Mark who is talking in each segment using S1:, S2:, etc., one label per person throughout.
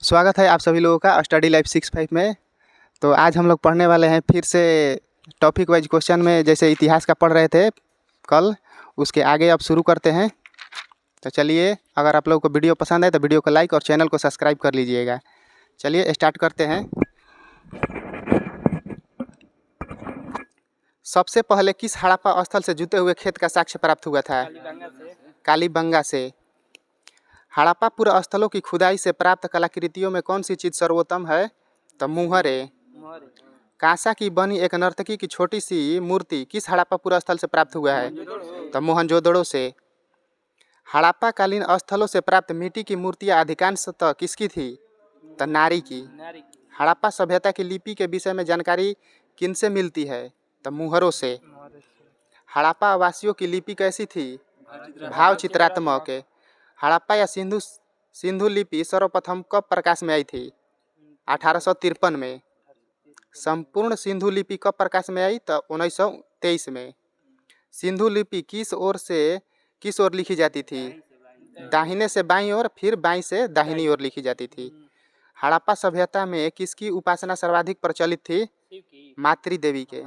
S1: स्वागत है आप सभी लोगों का स्टडी लाइफ 65 में। तो आज हम लोग पढ़ने वाले हैं फिर से टॉपिक वाइज क्वेश्चन में, जैसे इतिहास का पढ़ रहे थे कल, उसके आगे अब शुरू करते हैं। तो चलिए, अगर आप लोगों को वीडियो पसंद है तो वीडियो को लाइक और चैनल को सब्सक्राइब कर लीजिएगा। चलिए स्टार्ट करते हैं। सबसे पहले किस हड़प्पा स्थल से जुते हुए खेत का साक्ष्य प्राप्त हुआ था? कालीबंगा से। हड़प्पा पूर्व स्थलों की खुदाई से प्राप्त कलाकृतियों में कौन सी चीज सर्वोत्तम है? तो मुहरे। कांसा की बनी एक नर्तकी की छोटी सी मूर्ति किस हड़प्पा पूर्व स्थल से प्राप्त हुआ है? तो मोहनजोदड़ो से। हड़प्पा कालीन स्थलों से प्राप्त मिट्टी की मूर्तियां अधिकांशतः किसकी थी? तो नारी की। हड़प्पा सभ्यता की लिपि के विषय में जानकारी किनसे मिलती है? तो मुहरों से। हड़प्पा वासियों की लिपि कैसी थी? भाव चित्रात्मक। हड़प्पा या सिंधु लिपि सर्वप्रथम कब प्रकाश में आई थी? 1853 में। संपूर्ण सिंधु लिपि कब प्रकाश में आई? तो 1923 में। सिंधु लिपि किस ओर लिखी जाती थी? दाहिने से बाईं ओर, फिर बाईं से दाहिनी ओर लिखी जाती थी। हड़प्पा सभ्यता में किसकी उपासना सर्वाधिक प्रचलित थी? मातृ देवी के।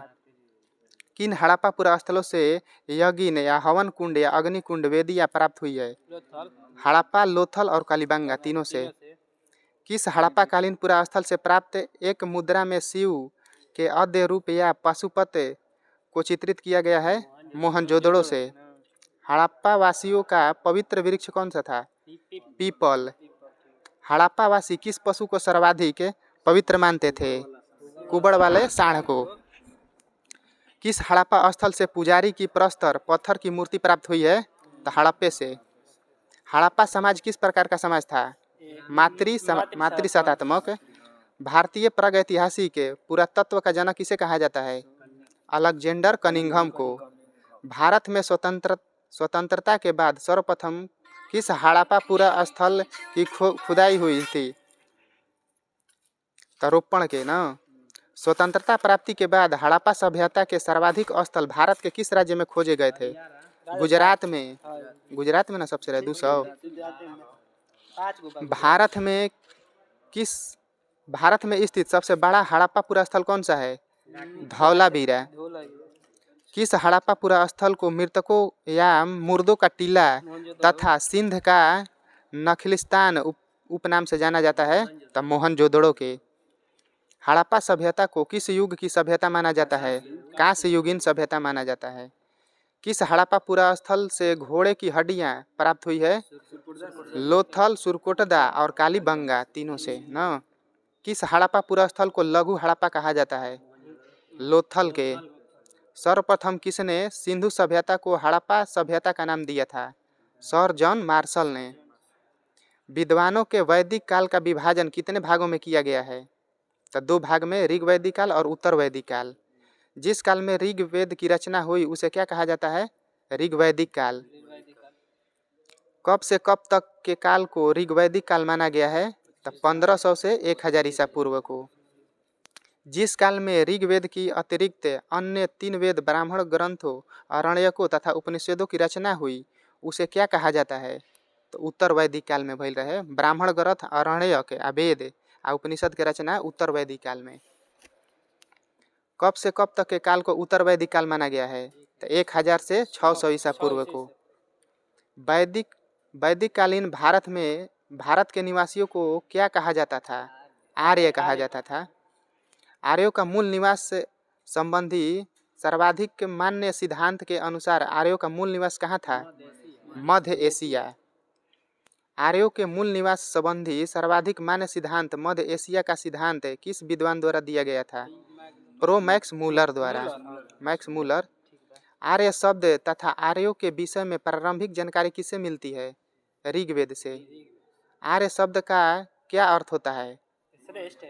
S1: किन हड़प्पा पूर्व स्थलों से यज्ञ या हवन कुंड या अग्नि कुंड वेदियां प्राप्त हुई है? हड़प्पा, लोथल और कालीबंगा तीनों से। किस हड़प्पा कालीन पूर्व स्थल से प्राप्त एक मुद्रा में शिव के अद्य रूप या पशुपत को चित्रित किया गया है? मोहनजोदड़ो से। हड़प्पा वासियों का पवित्र वृक्ष कौन सा था? पीपल। हड़प्पा वासी किस पशु को सर्वाधिक पवित्र मानते थे? कुबड़ वाले सांड को। किस हड़प्पा स्थल से पुजारी की प्रस्तर पत्थर की मूर्ति प्राप्त हुई है? तो हड़प्पे से। हड़प्पा समाज किस प्रकार का समाज था? मातृसत्तात्मक। भारतीय प्रागैतिहासिक पुरातत्व का जनक किसे कहा जाता है? अलेक्जेंडर कनिंघम को। भारत में स्वतंत्रता के बाद सर्वप्रथम किस हड़प्पा पूर्व स्थल की खुदाई हुई थी? तरोपण के ना। स्वतंत्रता प्राप्ति के बाद हड़प्पा सभ्यता के सर्वाधिक स्थल भारत के किस राज्य में खोजे गए थे? गुजरात में। गुजरात में ना सबसे रहे 200। भारत में स्थित सबसे बड़ा हड़प्पा पूर्व स्थल कौन सा है? धौलावीरा। किस हड़प्पा पूर्व स्थल को मृतकों या मुर्दों का टीला तथा सिंध का नखलिस्तान उपनाम से जाना जाता है? तो मोहनजोदड़ो के। हड़प्पा सभ्यता को किस युग की सभ्यता माना जाता है? कांस्य युगीन सभ्यता माना जाता है। किस हड़प्पा पूर्व स्थल से घोड़े की हड्डियां प्राप्त हुई है? लोथल, सुरकोटदा और कालीबंगा तीनों से ना। किस हड़प्पा पूर्व स्थल को लघु हड़प्पा कहा जाता है? लोथल के। सर्वप्रथम किसने सिंधु सभ्यता को हड़प्पा सभ्यता का नाम दिया था? सर जॉन मार्शल ने। विद्वानों के वैदिक काल का विभाजन कितने भागों में किया गया है? तो 2 भाग में, ऋग वैदिक काल और उत्तर वैदिक काल। जिस काल में ऋग्वेद की रचना हुई उसे क्या कहा जाता है? ऋग वैदिक काल। कब से कब तक के काल को ऋग वैदिक काल माना गया है? तो 1500 से 1000 ईसा पूर्व को। जिस काल में ऋग्वेद की अतिरिक्त अन्य 3 वेद, ब्राह्मण ग्रंथों, आरण्यकों तथा उपनिषदों की रचना हुई उसे क्या कहा जाता है? तो उत्तर वैदिक काल में भइल रहे। ब्राह्मण ग्रंथ, आरण्यक, वेद आ उपनिषद के रचना उत्तर वैदिक काल में। कब से कब तक के काल को उत्तर वैदिक काल माना गया है? तो 1000 से 600 ईसा पूर्व को। वैदिक कालीन भारत के निवासियों को क्या कहा जाता था? आर्य कहा जाता था। आर्यों का मूल निवास संबंधी सर्वाधिक मान्य सिद्धांत के अनुसार आर्यों का मूल निवास कहाँ था? मध्य एशिया। आर्यों के मूल निवास संबंधी सर्वाधिक मान्य सिद्धांत मध्य एशिया का सिद्धांत किस विद्वान द्वारा दिया गया था? प्रो मैक्स मूलर द्वारा। Max Muller. आर्य शब्द तथा आर्यों के विषय में प्रारंभिक जानकारी किससे मिलती है? ऋग्वेद से। आर्य शब्द का क्या अर्थ होता है?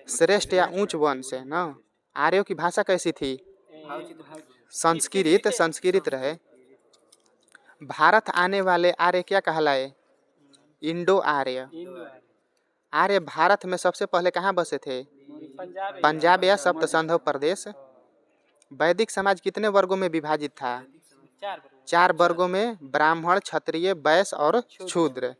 S1: श्रेष्ठ या उच्च वन से ना। आर्यों की भाषा कैसी थी? संस्कृत रहे। भारत आने वाले आर्य क्या कहलाए? इंडो आर्य। आर्य भारत में सबसे पहले कहाँ बसे थे? पंजाब या सप्त सिंधु प्रदेश। वैदिक समाज कितने वर्गों में विभाजित था? 4 वर्गों में, ब्राह्मण, क्षत्रिय, वैश्य और शूद्र।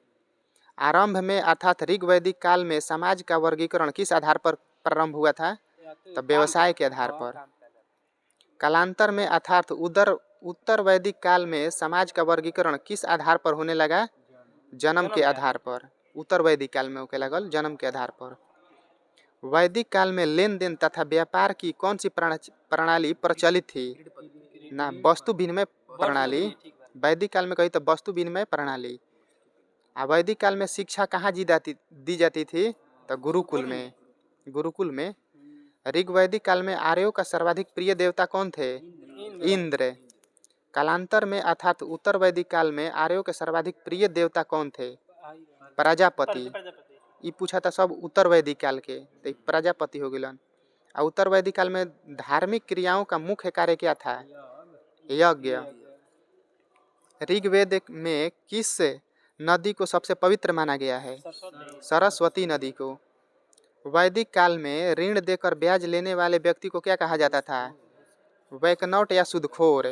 S1: आरंभ में अर्थात ऋग वैदिक काल में समाज का वर्गीकरण किस आधार पर प्रारंभ हुआ था? तो व्यवसाय के आधार पर। कालांतर में अर्थात उत्तर वैदिक काल में समाज का वर्गीकरण किस आधार पर होने लगा? जन्म के आधार पर। उत्तर वैदिक काल में होके लगल जन्म के आधार पर। वैदिक काल में लेन देन तथा व्यापार की कौन सी प्रणाली प्रचलित थी? ना, वस्तु विनिमय प्रणाली। वैदिक काल में कही तो वस्तु विनिमय प्रणाली। वैदिक काल में शिक्षा कहाँ दी जाती थी? तो गुरुकुल में। गुरुकुल में। ऋग वैदिक काल में आर्यों का सर्वाधिक प्रिय देवता कौन थे? इंद्र। कालांतर में अर्थात उत्तर वैदिक काल में आर्यों के सर्वाधिक प्रिय देवता कौन थे? प्रजापति। ये पूछा था सब उत्तर वैदिक काल के, तो प्रजापति हो गिलन। और उत्तर वैदिक काल में धार्मिक क्रियाओं का मुख्य कार्य क्या था? यज्ञ। ऋग्वेद में किस नदी को सबसे पवित्र माना गया है? सरस्वती नदी को। वैदिक काल में ऋण देकर ब्याज लेने वाले व्यक्ति को क्या कहा जाता था? वैकनौट या सूदखोर।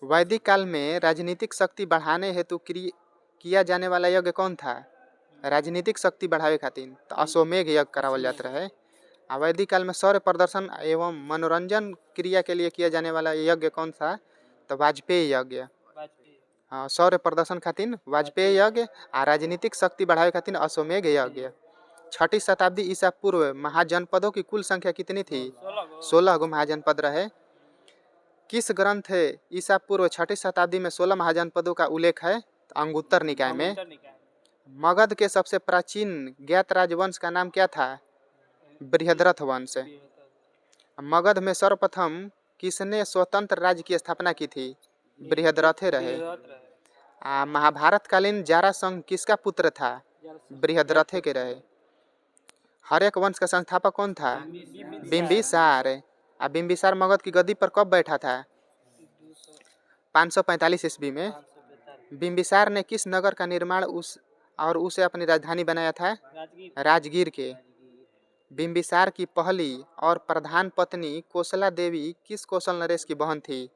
S1: वैदिक काल में राजनीतिक शक्ति बढ़ाने हेतु किया जाने वाला यज्ञ कौन था? राजनीतिक शक्ति बढ़ावे खातिर तो अश्वमेघ यज्ञ करावल जाता रहे। वैदिक काल में सौर्य प्रदर्शन एवं मनोरंजन क्रिया के लिए किया जाने वाला यज्ञ कौन था? तो वाजपेयी यज्ञ। हाँ, सौर्य प्रदर्शन खातिर वाजपेयी यज्ञ और राजनीतिक शक्ति बढ़ावे खातिर अश्वमेघ यज्ञ। 6ठी शताब्दी ईसा पूर्व महाजनपदों की कुल संख्या कितनी थी? 16 गो महाजनपद रहे। किस ग्रंथ ईसा पूर्व 6ठी शताब्दी में 16 महाजनपदों का उल्लेख है? अंगुत्तर निकाय में। मगध के सबसे प्राचीन ज्ञात राजवंश का नाम क्या था? बृहद्रथ वंश। मगध में सर्वप्रथम किसने स्वतंत्र राज्य की स्थापना की थी? बृहद्रथे रहे। महाभारतकालीन जारासंघ किसका पुत्र था? बृहद्रथे के रहे। हर्यक वंश का संस्थापक कौन था? बिंबिसार। बिंबिसार मगध की गद्दी पर कब बैठा था? 545 ईस्वी में। बिंबिसार ने किस नगर का निर्माण उसे अपनी राजधानी बनाया था? राजगीर के। बिंबिसार की पहली और प्रधान पत्नी कोसला देवी किस कौशल नरेश की बहन थी?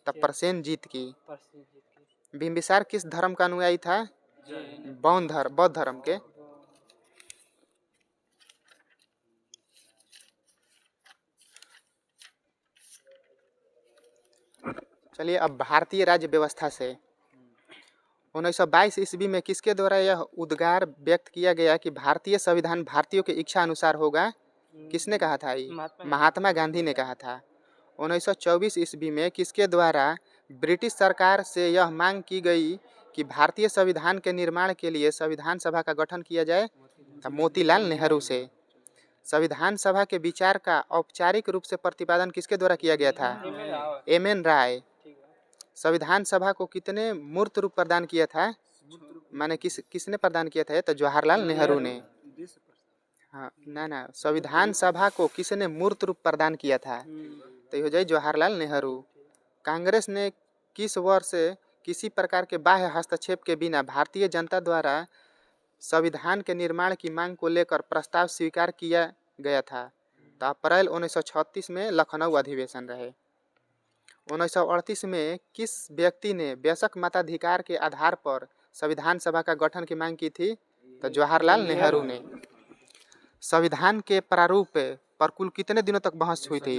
S1: तब प्रसेनजीत की। बिंबिसार किस धर्म का अनुयायी था? बौद्ध धर्म के। चलिए अब भारतीय राज्य व्यवस्था से 1922 ईस्वी में किसके द्वारा यह उद्गार व्यक्त किया गया कि भारतीय संविधान भारतीयों की इच्छा अनुसार होगा? किसने कहा था? महात्मा गांधी ने कहा था। 1924 ईस्वी में किसके द्वारा ब्रिटिश सरकार से यह मांग की गई कि भारतीय संविधान के निर्माण के लिए संविधान सभा का गठन किया जाए? मोतीलाल नेहरू से। संविधान सभा के विचार का औपचारिक रूप से प्रतिपादन किसके द्वारा किया गया था? एम.एन. राय। संविधान सभा को कितने मूर्त रूप प्रदान किया था? माने किसने प्रदान किया था? तो जवाहरलाल नेहरू ने। हाँ, ना, संविधान सभा को किसने मूर्त रूप प्रदान किया था? तो हो जाए जवाहरलाल नेहरू। कांग्रेस ने किस वर्ष किसी प्रकार के बाह्य हस्तक्षेप के बिना भारतीय जनता द्वारा संविधान के निर्माण की मांग को लेकर प्रस्ताव स्वीकार किया गया था? तो अप्रैल 1936 में लखनऊ अधिवेशन रहे। 1938 में किस व्यक्ति ने वयस्क मताधिकार के आधार पर संविधान सभा का गठन की मांग की थी? तो जवाहरलाल नेहरू ने। संविधान के प्रारूप पर कुल कितने दिनों तक बहस हुई थी?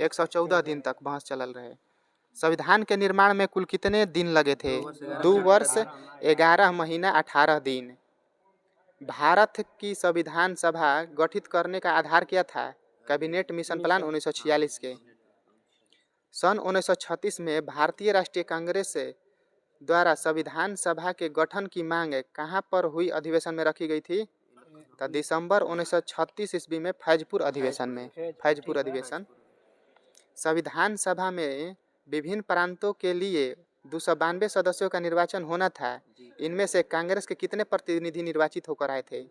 S1: 114 दिन तक बहस चलल रहे। संविधान के निर्माण में कुल कितने दिन लगे थे? 2 वर्ष 11 महीना 18 दिन। भारत की संविधान सभा गठित करने का आधार क्या था? कैबिनेट मिशन प्लान 1946 के। सन 1936 में भारतीय राष्ट्रीय कांग्रेस द्वारा संविधान सभा के गठन की मांग कहाँ पर हुई अधिवेशन में रखी गई थी? तो दिसंबर 1936 ईस्वी में फैजपुर अधिवेशन। संविधान सभा में विभिन्न प्रांतों के लिए 292 सदस्यों का निर्वाचन होना था। इनमें से कांग्रेस के कितने प्रतिनिधि निर्वाचित होकर आए थे?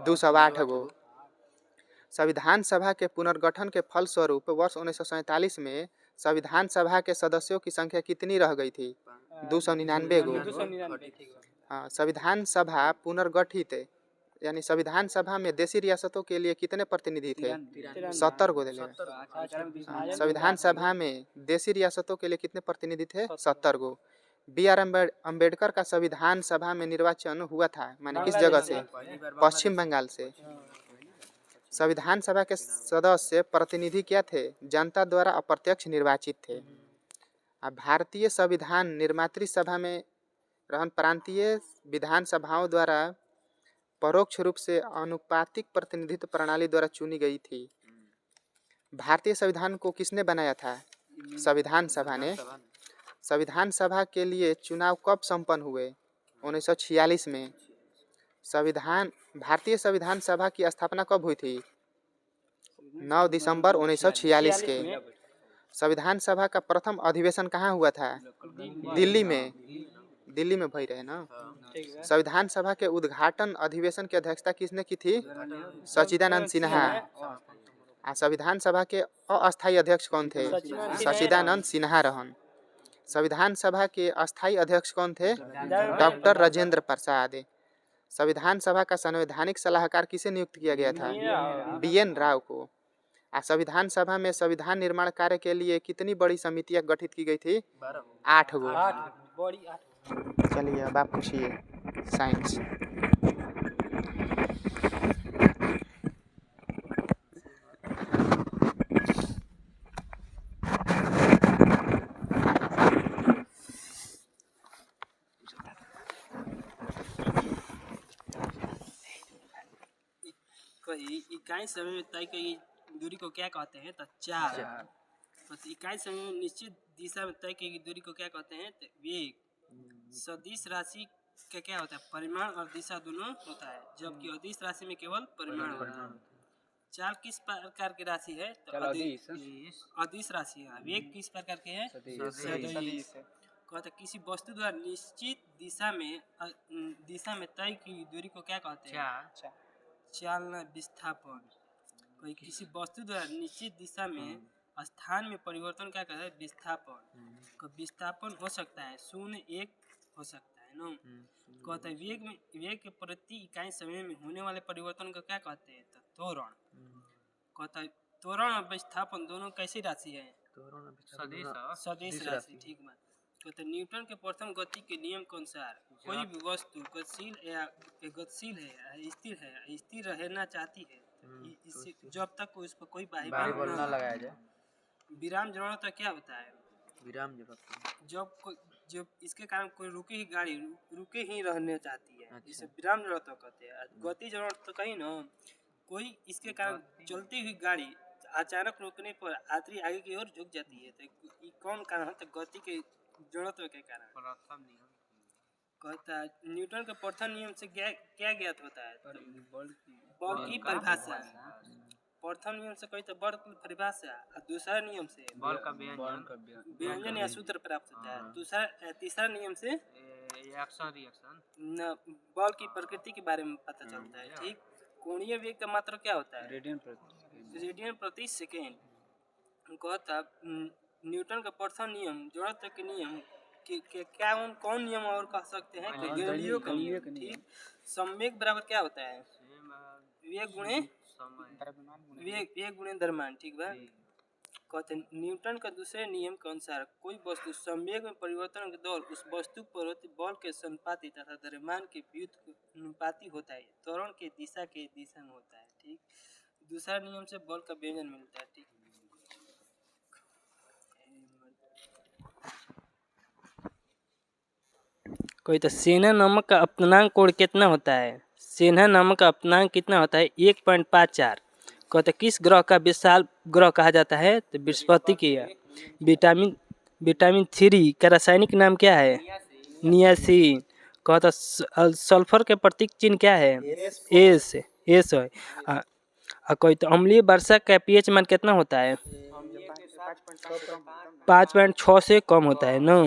S1: 208 गो। संविधान सभा के पुनर्गठन के फलस्वरूप वर्ष 1947 में संविधान सभा के सदस्यों की संख्या कितनी रह गई थी? 299 गो। हाँ, संविधान सभा पुनर्गठित यानी संविधान सभा में देशी रियासतों के लिए कितने प्रतिनिधि थे? 70 गो। संविधान सभा में देशी रियासतों के लिए कितने प्रतिनिधि थे? 70 गो। B.R. अम्बेडकर का संविधान सभा में निर्वाचन हुआ था, माने किस जगह से? पश्चिम बंगाल से। संविधान सभा के सदस्य प्रतिनिधि क्या थे? जनता द्वारा अप्रत्यक्ष निर्वाचित थे। अब भारतीय संविधान निर्मात्री सभा में रहन प्रांतीय विधानसभाओं द्वारा परोक्ष रूप से अनुपातिक प्रतिनिधित्व प्रणाली द्वारा चुनी गई थी। भारतीय संविधान को किसने बनाया था? संविधान सभा ने। संविधान सभा के लिए चुनाव कब संपन्न हुए? 1946 में। भारतीय संविधान सभा की स्थापना कब हुई थी? 9 दिसंबर 1946 के। संविधान सभा का प्रथम अधिवेशन कहाँ हुआ था? दिल्ली में। दिल्ली में भई रहे ना। संविधान सभा के उद्घाटन अधिवेशन की अध्यक्षता किसने की थी? सच्चिदानंद सिन्हा। संविधान सभा के अस्थायी अध्यक्ष कौन थे? सच्चिदानंद सिन्हा रहन। संविधान सभा के अस्थायी अध्यक्ष कौन थे? डॉक्टर राजेंद्र प्रसाद। संविधान सभा का संवैधानिक सलाहकार किसे नियुक्त किया गया था? B.N. राव को। संविधान सभा में संविधान निर्माण कार्य के लिए कितनी बड़ी समितियां गठित की गई थी? 8 गो। चलिए अब आप पूछिए साइंस।
S2: इकाई समय में तय की दूरी को क्या कहते हैं? तो चाल। तो इकाई समय में निश्चित दिशा में तय की दूरी को क्या कहते हैं? तो वेग। सदिश राशि का क्या होता है? परिमाण और दिशा दोनों होता है, जबकि अदिश राशि में केवल परिमाण होता है। चाल किस प्रकार की राशि है? तो अदिश राशि है। वेग किस प्रकार के है? सदिश। कहते किसी वस्तु द्वारा निश्चित दिशा में तय की दूरी को क्या कहते हैं? चालना विस्थापन। कोई किसी वस्तु द्वारा निश्चित दिशा में स्थान में परिवर्तन क्या कहते हैं? विस्थापन। को विस्थापन हो सकता है 0, 1 हो सकता है ना। कहते हैं वेग के प्रति इकाई समय में होने वाले परिवर्तन को क्या कहते हैं? तो त्वरण। कहता है त्वरण और विस्थापन दोनों कैसी राशि है? सदिश राशि। ठीक बात। कहते न्यूटन के प्रथम गति के नियम के अनुसार कोई भी वस्तु गतिशील है या स्थिर रहना चाहती है, इससे जब तक उस पर कोई बाहरी बल न लगाया जाए। विराम जरूरत क्या होता है? विराम जरूरत जब इसके कारण कोई रुके ही रहना चाहती है, जिसे विराम जरूरत कहते हैं। गति जरूरत तो कहीं ना, कोई इसके कारण चलती हुई गाड़ी अचानक रोकने पर यात्री आगे की ओर झुक जाती है, तो ये कौन कारण है? तो गति के जरूरत के कारण। प्रथम नियम कहता है न्यूटन के प्रथम नियम से क्या ज्ञात होता है? बल की परिभाषा। प्रथम नियम से कही तो बल की परिभाषा, और दूसरा नियम से बल का व्यंजन या सूत्र प्राप्त होता है। तीसरा नियम से रिएक्शन बल की प्रकृति के बारे में पता चलता है। ठीक। कोणीय वेग का मात्रा क्या होता है? रेडियन प्रति सेकेंड। कहता न्यूटन का प्रथम नियम जड़त्व के नियम के क्या कौन नियम और कह सकते हैं? गैलीलियो का नियम। ठीक। संवेग बराबर क्या होता है? वेग गुणे द्रव्यमान। ठीक बा। कहते न्यूटन का दूसरे नियम के अनुसार कोई वस्तु संवेग में परिवर्तन के दौर उस वस्तु पर होती बल के समानुपाती तथा द्रव्यमान के व्युत्क्रमानुपाती होता है। त्वरण के दिशा में होता है। ठीक। दूसरा नियम से बल का व्यंजन मिलता है। ठीक। कोई तो सेना नमक का अपनांक कोण कितना होता है? सेना नमक का अपनांक कितना होता है? 1.54। कहते किस ग्रह का विशाल ग्रह कहा जाता है? तो बृहस्पति की। विटामिन 3 का रासायनिक नाम क्या है? नियासिन। कहता सल्फर के प्रतीक चिन्ह क्या है? एस है। कोई तो अम्लीय वर्षा का पीएच मान कितना होता है? 5.6 से कम होता है ना।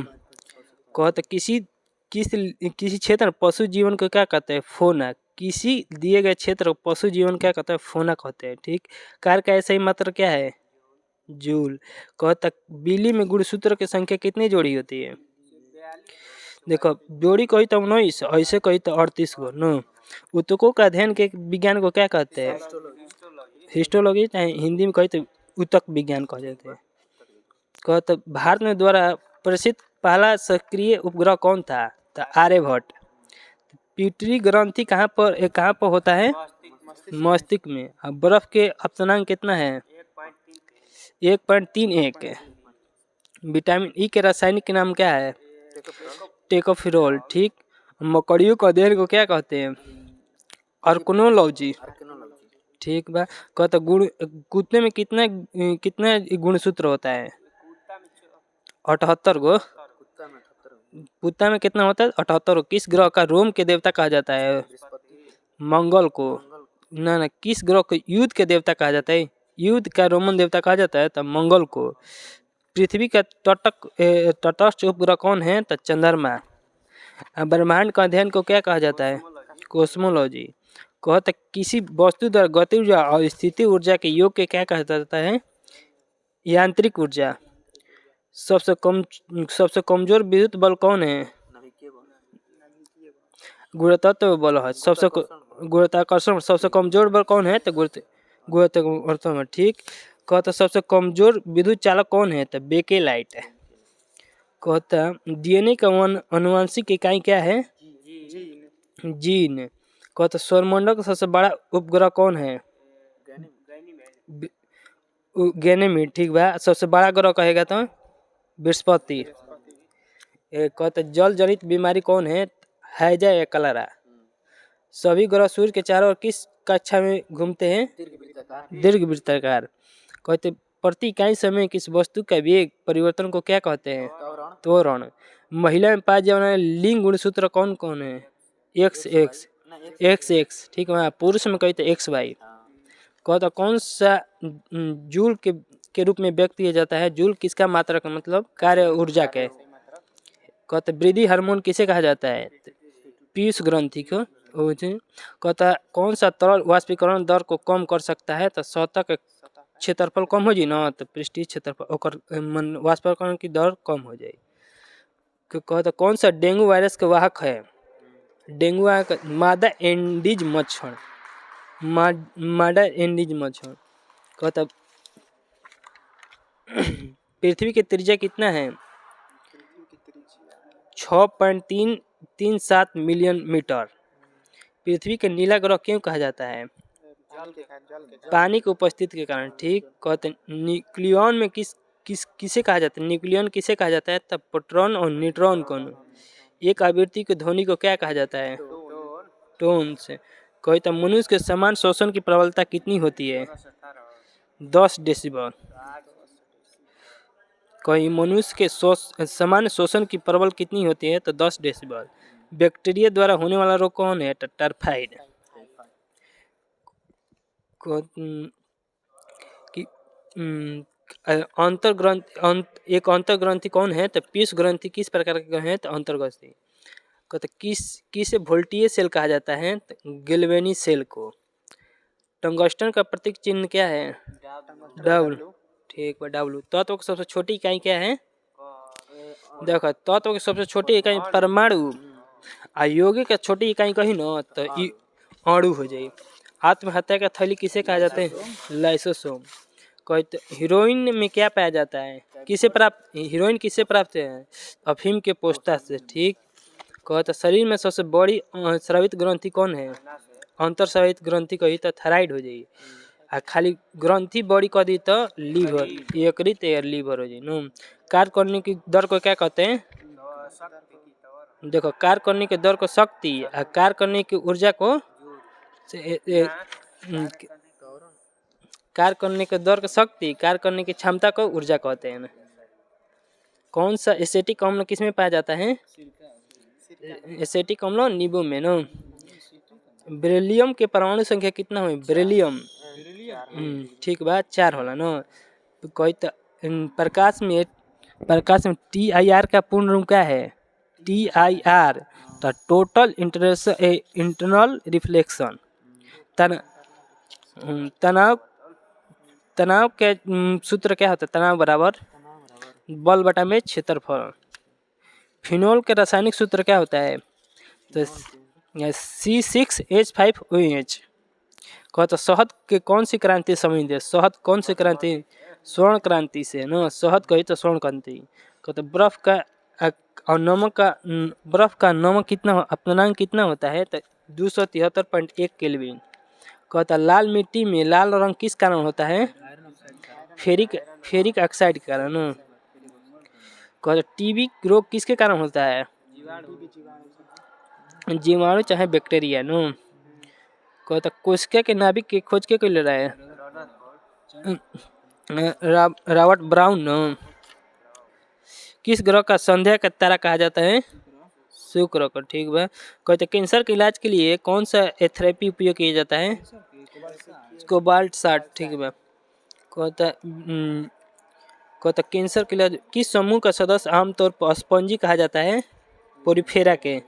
S2: कहते किसी क्षेत्र में पशु जीवन को क्या कहते हैं? फोना। किसी दिए गए क्षेत्र को पशु जीवन क्या कहते हैं? फोना कहते हैं। ठीक। कार्य का ऐसा ही मात्रा क्या है? जूल। कहता बिल्ली में गुणसूत्र की संख्या कितनी जोड़ी होती है? देखो जोड़ी कही तो 19, ऐसे कही तो 38 गो न। ऊतकों का अध्ययन के विज्ञान को क्या कहते हैं? हिस्टोलॉजी। हिंदी में कही तो ऊतक विज्ञान कह जाते हैं। कहता भारत में द्वारा प्रसिद्ध पहला सक्रिय उपग्रह कौन था? तो आर्यभट्ट। पिट्यूटरी ग्रंथि कहाँ पर होता है? मस्तिष्क में। अब बर्फ के अपचनांक कितना है? 1.31। विटामिन ई के रासायनिक नाम क्या है? टेकोफिरोल। ठीक। मकड़ियों के अध्ययन को क्या कहते हैं? आर्कनोलॉजी। ठीक बा। कहता गुण कुत्ते में कितना कितना गुणसूत्र होता है? 78 गो। कुत्ता में कितना होता है? 78 गो। किस ग्रह का रोम के देवता कहा जाता है? मंगल को। ना किस ग्रह को युद्ध के देवता कहा जाता है? युद्ध का रोमन देवता कहा जाता है तो मंगल को। पृथ्वी का तटस्थ उपग्रह कौन है? तो चंद्रमा। ब्रह्मांड का अध्ययन को क्या कहा जाता है? कॉस्मोलॉजी। कहता किसी वस्तु द्वारा गति ऊर्जा और स्थिति ऊर्जा के योग के क्या कहा जाता है? यांत्रिक ऊर्जा। सबसे कमजोर विद्युत बल कौन है? गुरुत्वाकर्षण बल है। सबसे गुरुत्वाकर्षण सबसे कमजोर बल कौन है? तो गुरुत्वाकर्षण। ठीक। कहता सबसे कमजोर विद्युत चालक कौन है? तो बेकेलाइट। कहता डीएनए का आनुवंशिक इकाई क्या है? जीन। कहता सौरमंडल का सबसे बड़ा उपग्रह कौन है? गैनेमीड। ठीक बा। सबसे बड़ा ग्रह कहेगा तो बृहस्पति। कहता जल जनित बीमारी कौन है? हैजा या कलरा। सभी ग्रह सूर्य के चारों ओर किस कक्षा में घूमते हैं? दीर्घवृत्ताकार। कहते प्रति इकाई समय किस वस्तु का वेग परिवर्तन को क्या कहते हैं? त्वरण। महिला में पाए जाने वाले लिंग गुणसूत्र कौन कौन है? XX। ठीक है। पुरुष में कहते XY। कहता कौन सा जूल के रूप में व्यक्त किया जाता है? जूल किसका मात्रक मतलब कार्य ऊर्जा के। कहता वृद्धि हार्मोन किसे कहा जाता है? पीयूष ग्रंथि को। कहता कौन सा तरल वाष्पीकरण दर को कम कर सकता है? तो सतह का क्षेत्रफल कम हो जाए ना तो पृष्ठीय क्षेत्रफल वाष्पीकरण की दर कम हो जाए। कहता कौन सा डेंगू वायरस के वाहक है? डेंगू मादा एंडीज मच्छर। मादा एंडीज मच्छर। कहता पृथ्वी की त्रिज्या कितना है? 6.337 मिलियन मीटर। पृथ्वी के नीला ग्रह क्यों कहा जाता है? पानी की उपस्थिति के कारण। ठीक। कहते न्यूक्लियन में किसे कहा जाता है? न्यूक्लियन किसे कहा जाता है? तब प्रोटॉन और न्यूट्रॉन को। एक आवृत्ति की ध्वनि को क्या कहा जाता है? टोन से। कहता मनुष्य के समान शोषण की प्रबलता कितनी होती है? 10 डेसिबल। कहीं मनुष्य के सामान्य शोषण की प्रबल कितनी होती है? तो 10 डेसिबल। बैक्टीरिया द्वारा होने वाला रोग कौन है? तो टाइफाइड। एक अंतर्ग्रंथि कौन है? तो पीयूष ग्रंथि किस प्रकार के है? तो अंतर्ग्रंथि। कहते किसे वोल्टीय सेल कहा जाता है? तो गैल्वेनी सेल को। टंगस्टन का प्रतीक चिन्ह क्या है? डब्ल्यू। ठीक है। डब्ल्यू। तत्व की सबसे छोटी इकाई क्या है? देखो तत्व की सबसे छोटी इकाई परमाणु। आ यौगिक का छोटी इकाई कही ना तो अणु हो जाए। आत्महत्या का थैली किसे कहा जाता है? लाइसोसोम। कहते हीरोइन में क्या पाया जाता है? हीरोइन किसे प्राप्त है? अफीम के पोस्ता से। ठीक। कहता शरीर में सबसे बड़ी स्रावित ग्रंथि कौन है? अंतर स्रावित ग्रंथि कही तो थायराइड हो जाए। आ खाली ग्रंथि बड़ी कर दी तो लीवर यकृत या लीवर हो जाए। कार्य करने की दर को क्या कहते हैं? देखो कार्य करने के दर को शक्ति और कार्य करने की ऊर्जा को कार्य करने के दर को शक्ति, कार्य करने की क्षमता को ऊर्जा कहते हैं। कौन सा एसिटिक अम्ल किस में पाया जाता है? एसिटिक अम्ल नींबू में ना। बेरिलियम के परमाणु संख्या कितना है? बेरिलियम ठीक बा 4 होला ना। कोई तो प्रकाश में TIR का पूर्ण रूप क्या है? TIR तो टोटल इंटरनल रिफ्लेक्शन। तनाव के सूत्र क्या होता है? तनाव बराबर बल बटा में क्षेत्रफल। फिनोल के रासायनिक सूत्र क्या होता है? तो C6H5OH। कहता शहद के कौन सी क्रांति संबंधित है? शहद कौन सी क्रांति? स्वर्ण क्रांति से ना। शहद कही तो स्वर्ण क्रांति। कहता बर्फ का और नमक का बर्फ का नमक कितना अपनांक कितना होता है? तो 273.1 केल्विन। कहता लाल मिट्टी में लाल रंग किस कारण होता है? फेरिक ऑक्साइड के कारण। कहता टीबी रोग किसके कारण होता है? जीवाणु चाहे बैक्टीरिया नो। कहता कोशिका के नाभिक की खोज के ले रहा है? Robert Brown no. किस ग्रह का संध्या का तारा कहा जाता है? शुक्र को। ठीक बा। कहते कैंसर के इलाज के लिए कौन सा थेरेपी उपयोग किया जाता है? कोबाल्ट 60। ठीक बा। कहता कैंसर के इलाज किस समूह का सदस्य आमतौर पर स्पंजी कहा जाता है? पोरिफेरा के।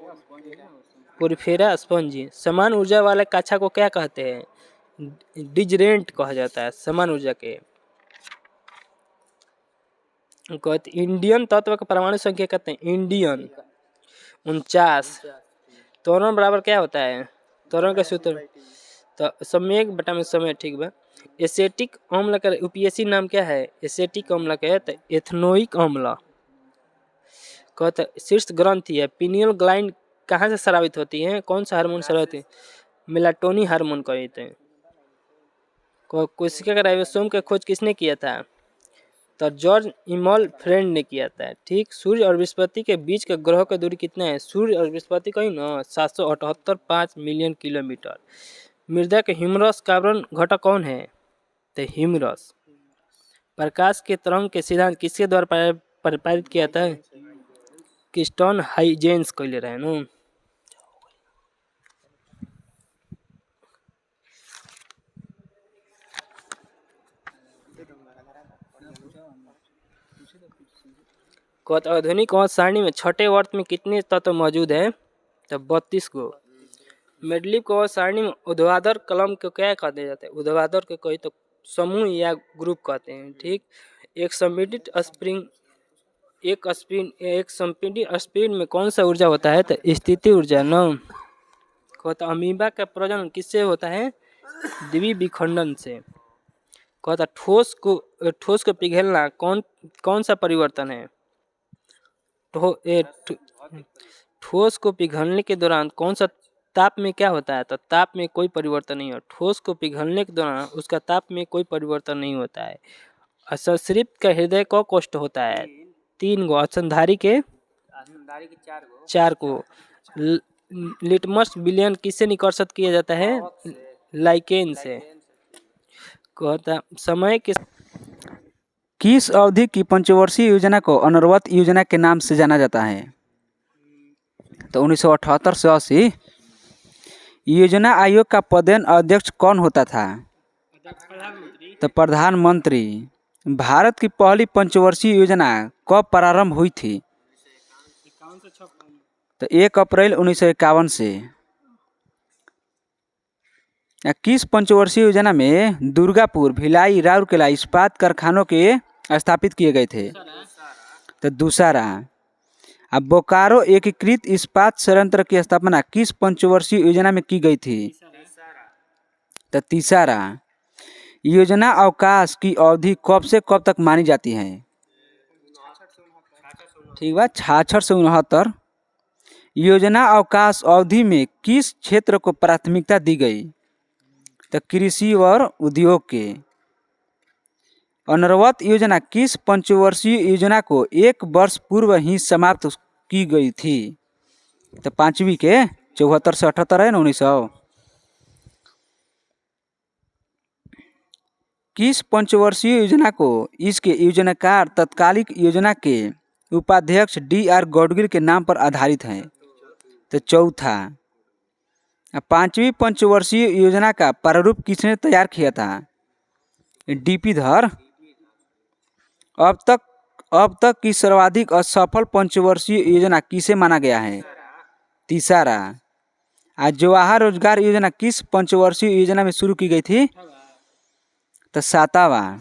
S2: Porifera spongy. समान ऊर्जा वाले कक्षा को क्या कहते हैं? डिजरेंट कहा जाता है समान ऊर्जा के। कहते इंडियन तत्व का परमाणु संख्या कहते हैं? इंडियन 49। त्वरण बराबर क्या होता है? त्वरण का सूत्र तो सम्यक बटा में समय। ठीक बा। एसेटिक अम्ल का उपयोगी नाम क्या है? एसेटिक अम्ल का है तो एथनोइक अम्ल। कहते शीर्ष ग्रंथि है पिनियल ग्लैंड कहाँ से स्रावित होती है? कौन सा हार्मोन स्रावित है? मेलाटोनिन हार्मोन कहते हैं। कोशिका का राइबोसोम का खोज किसने किया था? तो जॉर्ज इमल फ्रेंड ने किया था। ठीक। सूर्य और बृहस्पति के बीच के ग्रह का दूरी कितना है? सूर्य और बृहस्पति कहीं ना 778.5 मिलियन किलोमीटर। मृदा के ह्यूमरस कार्बन घटक कौन है? तो ह्यूमरस। प्रकाश के तरंग के सिद्धांत किसके द्वारा प्रतिपादित किया था? क्रिस्टन हाइजेंस कहले रहे नो। कहते आधुनिक अंश सारणी में छठे वर्त में कितने तत्व मौजूद हैं? तो 32 गो। मेडलिप को अंश सारणी में ऊर्ध्वाधर कलम को क्या कहते जाते हैं? ऊर्ध्वाधर के कोई तो समूह या ग्रुप कहते हैं। ठीक। एक संपीड़ित स्पिन में कौन सा ऊर्जा होता है? तो स्थिति ऊर्जा नो। कहता अमीबा का प्रजनन किससे होता है? द्विविखंडन से। कहता ठोस को पिघलना कौन सा परिवर्तन है? ठोस को पिघलने के दौरान कौन सा ताप में क्या होता है? तो ताप में कोई परिवर्तन नहीं हो। ठोस को पिघलने के दौरान उसका ताप में कोई परिवर्तन नहीं होता है। ससृप का हृदय को कोष्ठ होता है? 3 गो। स्तनधारी के 4 को। लिटमस विलयन किससे निष्कर्षित किया जाता है? लाइकेन से। कहता समय के
S3: किस अवधि की पंचवर्षीय योजना को अनवरत योजना के नाम से जाना जाता है? तो 1978 से 80। योजना आयोग का पदेन अध्यक्ष कौन होता था? तो प्रधानमंत्री। भारत की पहली पंचवर्षीय योजना कब प्रारंभ हुई थी? तो 1 अप्रैल 1951 से। किस पंचवर्षीय योजना में दुर्गापुर, भिलाई, राउरकेला इस्पात कारखानों के स्थापित किए गए थे? तो दूसरा। अब बोकारो एकीकृत इस्पात संयंत्र की स्थापना किस पंचवर्षीय योजना में की गई थी? तो तीसरा। योजना अवकाश की अवधि कब से कब तक मानी जाती है? ठीक बा। 66 से 69। योजना अवकाश अवधि में किस क्षेत्र को प्राथमिकता दी गई? तो कृषि और उद्योग के। अनवरत योजना किस पंचवर्षीय योजना को 1 वर्ष पूर्व ही समाप्त की गई थी? तो 5वीं के 74 से 78 है ना 1900। किस पंचवर्षीय योजना को इसके योजनाकार तत्कालिक योजना के उपाध्यक्ष DR गौडगिल के नाम पर आधारित है? तो चौथा। 5वीं पंचवर्षीय योजना का प्रारूप किसने तैयार किया था? DP धर। अब तक की सर्वाधिक असफल पंचवर्षीय योजना किसे माना गया है? तीसरा। आज जवाहर रोजगार योजना किस पंचवर्षीय योजना में शुरू की गई थी? तो 7वां।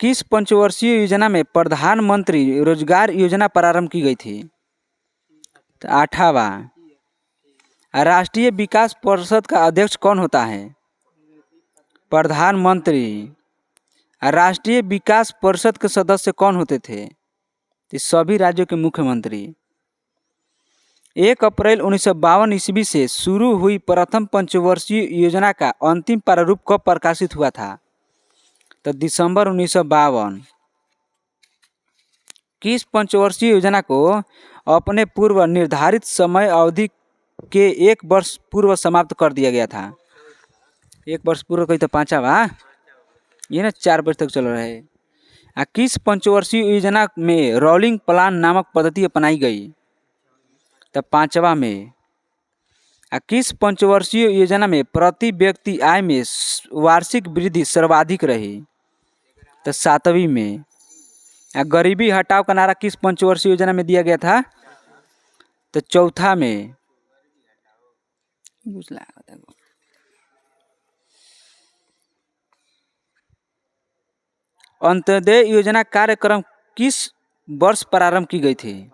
S3: किस पंचवर्षीय योजना में प्रधानमंत्री रोजगार योजना प्रारंभ की गई थी? तो 8वां। राष्ट्रीय विकास परिषद का अध्यक्ष कौन होता है? प्रधानमंत्री। राष्ट्रीय विकास परिषद के सदस्य कौन होते थे? ये सभी राज्यों के मुख्यमंत्री। 1 अप्रैल 1952 ईस्वी से शुरू हुई प्रथम पंचवर्षीय योजना का अंतिम प्रारूप कब प्रकाशित हुआ था? तो दिसंबर 1952। किस पंचवर्षीय योजना को अपने पूर्व निर्धारित समय अवधि के 1 वर्ष पूर्व समाप्त कर दिया गया था? 1 वर्ष पूर्व कही तो 5वां, ये ना 4 वर्ष तक चल रहा है। किस पंचवर्षीय योजना में रोलिंग प्लान नामक पद्धति अपनाई गई? तो 5वां में। किस पंचवर्षीय योजना में प्रति व्यक्ति आय में वार्षिक वृद्धि सर्वाधिक रही? तो 7वीं में। गरीबी हटाओ का नारा किस पंचवर्षीय योजना में दिया गया था? तो 4था में। अंत्योदय योजना कार्यक्रम किस वर्ष प्रारंभ की गई थी?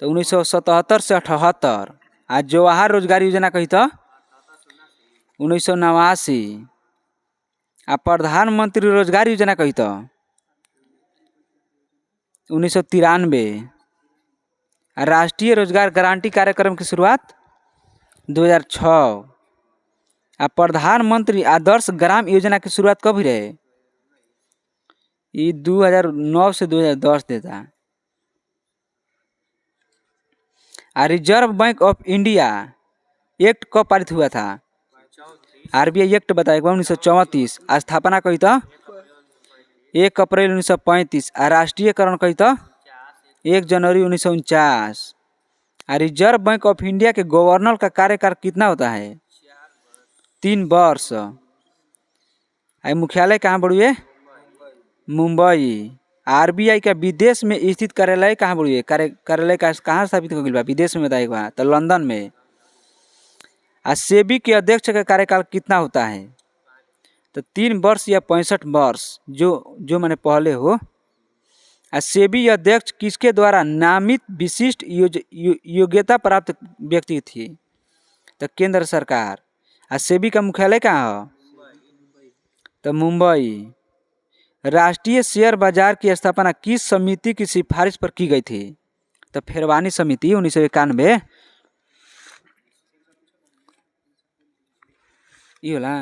S3: तो 1977 से 78। आज जवाहर रोजगार योजना कही तो 1989। प्रधानमंत्री रोजगार योजना कही तो 1993। राष्ट्रीय रोजगार गारंटी कार्यक्रम की शुरुआत 2006। प्रधानमंत्री आदर्श ग्राम योजना की शुरुआत कब हुई रहे? ये 2009 से 2010 देता। Reserve bank of India act कब पारित हुआ था? आरबीआई एक्ट बताए 1934। स्थापना कही तो 1 अप्रैल 1935। राष्ट्रीयकरण कही तो 1 जनवरी 1949। रिजर्व बैंक ऑफ इंडिया के गवर्नर का कार्यकाल कितना होता है? 3 वर्ष। मुख्यालय कहाँ बढ़िए? मुंबई। आरबीआई का विदेश में स्थित कार्यालय कहाँ बढ़िए? कार्यालय का कहाँ स्थापित हो गया? विदेश में बताएगा तो लंदन में। सेबी के अध्यक्ष का कार्यकाल कितना होता है? तो 3 वर्ष या 65 वर्ष, जो मैंने पहले हो। सेबी अध्यक्ष किसके द्वारा नामित विशिष्ट योग्यता प्राप्त व्यक्ति थी? तो केंद्र सरकार। सेबी का मुख्यालय कहाँ है? तो मुंबई। राष्ट्रीय शेयर बाजार की स्थापना किस समिति की सिफारिश पर की गई थी? तो फेरवानी समिति 1991। ये होला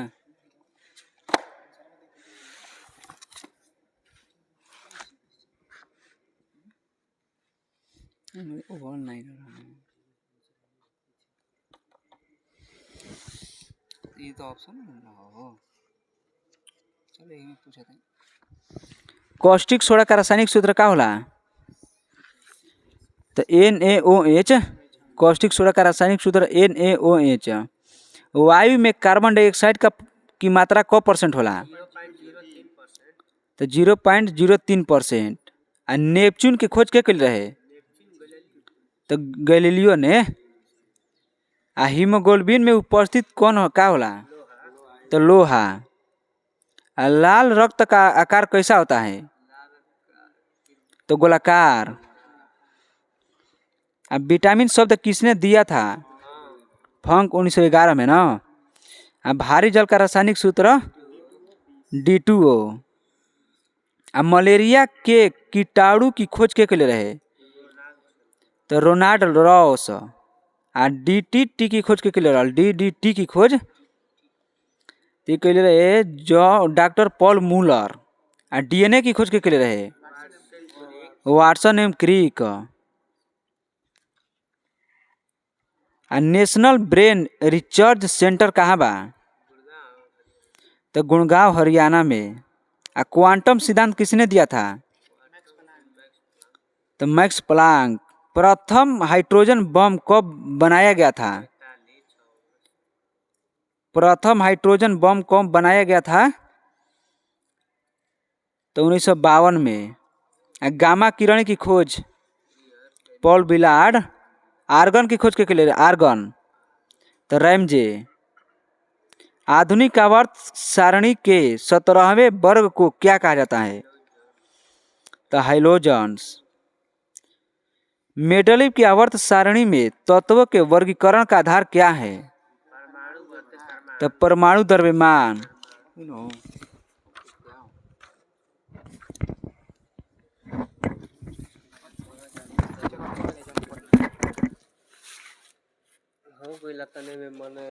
S3: ये तो ऑप्शन हो। चलो यही में पूछा था। कॉस्टिक सोडा का रासायनिक सूत्र का होला? तो NaOH। कॉस्टिक सोडा का रासायनिक सूत्र NaOH। वायु में कार्बन डाइऑक्साइड की मात्रा कौ % होला? तो 0.03%। नेपच्यून की खोज के कल रहे? तो गैलीलियो ने। हीमोग्लोबिन में उपस्थित कौन का होला? तो लोहा। लाल रक्त का आकार कैसा होता है? तो गोलाकार। विटामिन शब्द किसने दिया था? फंक 1911 में ना। भारी जल का रासायनिक सूत्र D2O। मलेरिया के कीटाणु की खोज के लिए रहे? तो रोनाल्ड रॉस। DDT की खोज के लिए रहा? DDT की खोज के लिए रहे जो डॉक्टर पॉल मूलर। DNA की खोज के लिए रहे? वाटसन एवं क्रिक। नेशनल ब्रेन रिसर्च सेंटर कहाँ बा? तो गुड़गांव हरियाणा में। क्वांटम सिद्धांत किसने दिया था? तो मैक्स प्लांक। प्रथम हाइड्रोजन बम कब बनाया गया था? प्रथम हाइड्रोजन बम कब बनाया गया था? तो 1952 में। गामा किरण की खोज पॉल बिलार्ड। आर्गन की खोज के लिए आर्गन। तो रैमजे। आधुनिक आवर्त सारणी के 17वें वर्ग को क्या कहा जाता है? तो हाइलोजन्स। मेंडलीव की आवर्त सारणी में तत्वों के वर्गीकरण का आधार क्या है? तो परमाणु द्रव्यमान।
S4: हो गइला तने में मने